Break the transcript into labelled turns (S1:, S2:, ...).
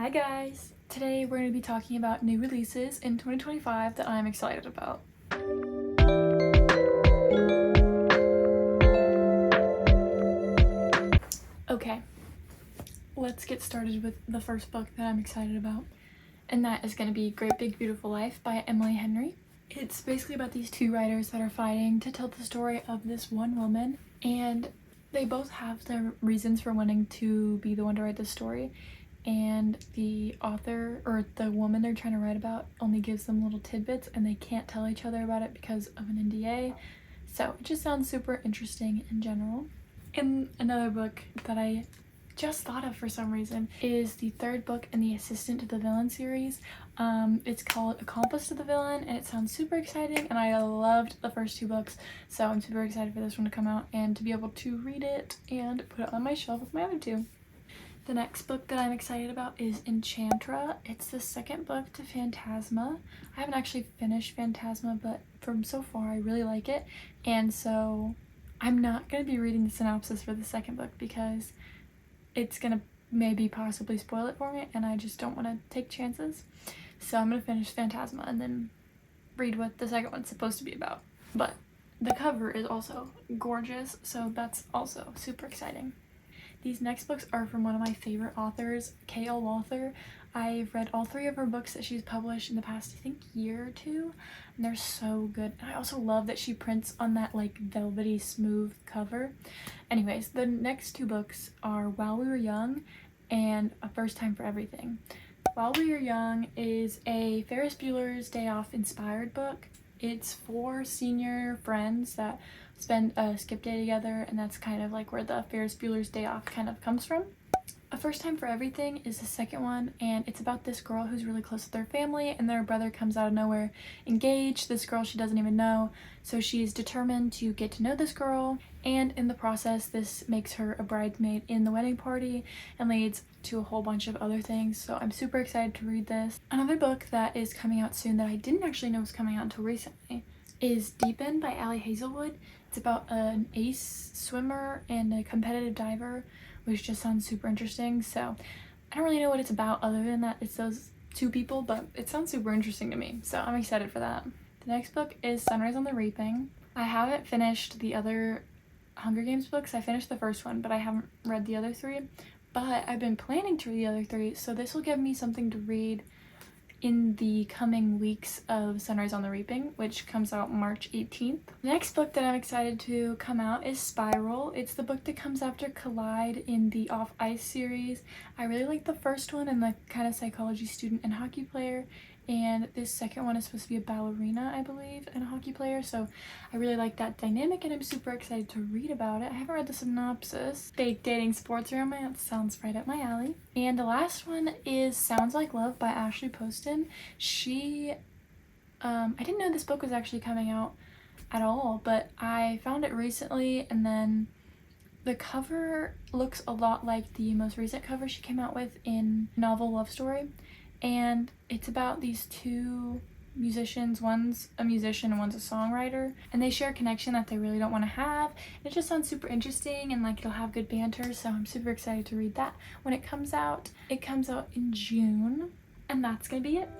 S1: Hi guys! Today we're going to be talking about new releases in 2025 that I'm excited about. Okay, let's get started with the first book that I'm excited about, and that is going to be Great Big Beautiful Life by Emily Henry. It's basically about these two writers that are fighting to tell the story of this one woman, and they both have their reasons for wanting to be the one to write the story. And the author, or the woman they're trying to write about, only gives them little tidbits and they can't tell each other about it because of an NDA. So it just sounds super interesting in general. And another book that I just thought of for some reason is the third book in the Assistant to the Villain series. It's called Accomplice to the Villain, and it sounds super exciting, and I loved the first two books, so I'm super excited for this one to come out and to be able to read it and put it on my shelf with my other two. The next book that I'm excited about is Enchantra. It's the second book to Phantasma. I haven't actually finished Phantasma, but from so far I really like it, and so I'm not going to be reading the synopsis for the second book because it's going to maybe possibly spoil it for me, and I just don't want to take chances. So I'm going to finish Phantasma and then read what the second one's supposed to be about. But the cover is also gorgeous, so that's also super exciting. These next books are from one of my favorite authors, K.L. Walther. I've read all three of her books that she's published in the past, I think, year or two, and they're so good. And I also love that she prints on that like velvety smooth cover. Anyways, the next two books are While We Were Young and A First Time for Everything. While We Were Young is a Ferris Bueller's Day Off inspired book. It's for senior friends that spend a skip day together, and that's kind of like where the Ferris Bueller's Day Off kind of comes from. A First Time for Everything is the second one, and it's about this girl who's really close with their family, and their brother comes out of nowhere engaged. This girl she doesn't even know, so she's determined to get to know this girl, and in the process this makes her a bridesmaid in the wedding party and leads to a whole bunch of other things. So I'm super excited to read this. Another book that is coming out soon that I didn't actually know was coming out until recently is Deepen by Allie Hazelwood. It's about an ace swimmer and a competitive diver, which just sounds super interesting. So I don't really know what it's about other than that it's those two people, but it sounds super interesting to me, so I'm excited for that. The next book is Sunrise on the Reaping. I haven't finished the other Hunger Games books. I finished the first one, but I haven't read the other three, but I've been planning to read the other three, so this will give me something to read in the coming weeks of Sunrise on the Reaping, which comes out March 18th. The next book that I'm excited to come out is Spiral. It's the book that comes after Collide in the Off Ice series. I really like the first one and the kind of psychology student and hockey player, and this second one is supposed to be a ballerina, I believe, and a hockey player, so I really like that dynamic and I'm super excited to read about it. I haven't read the synopsis. Fake dating sports romance sounds right up my alley. And the last one is Sounds Like Love by Ashley Poston. I didn't know this book was actually coming out at all, but I found it recently, and then the cover looks a lot like the most recent cover she came out with in Novel Love Story, and it's about these two musicians. One's a musician and one's a songwriter, and they share a connection that they really don't want to have. It just sounds super interesting, and like it'll have good banter, so I'm super excited to read that when it comes out. It comes out in June, and that's gonna be it.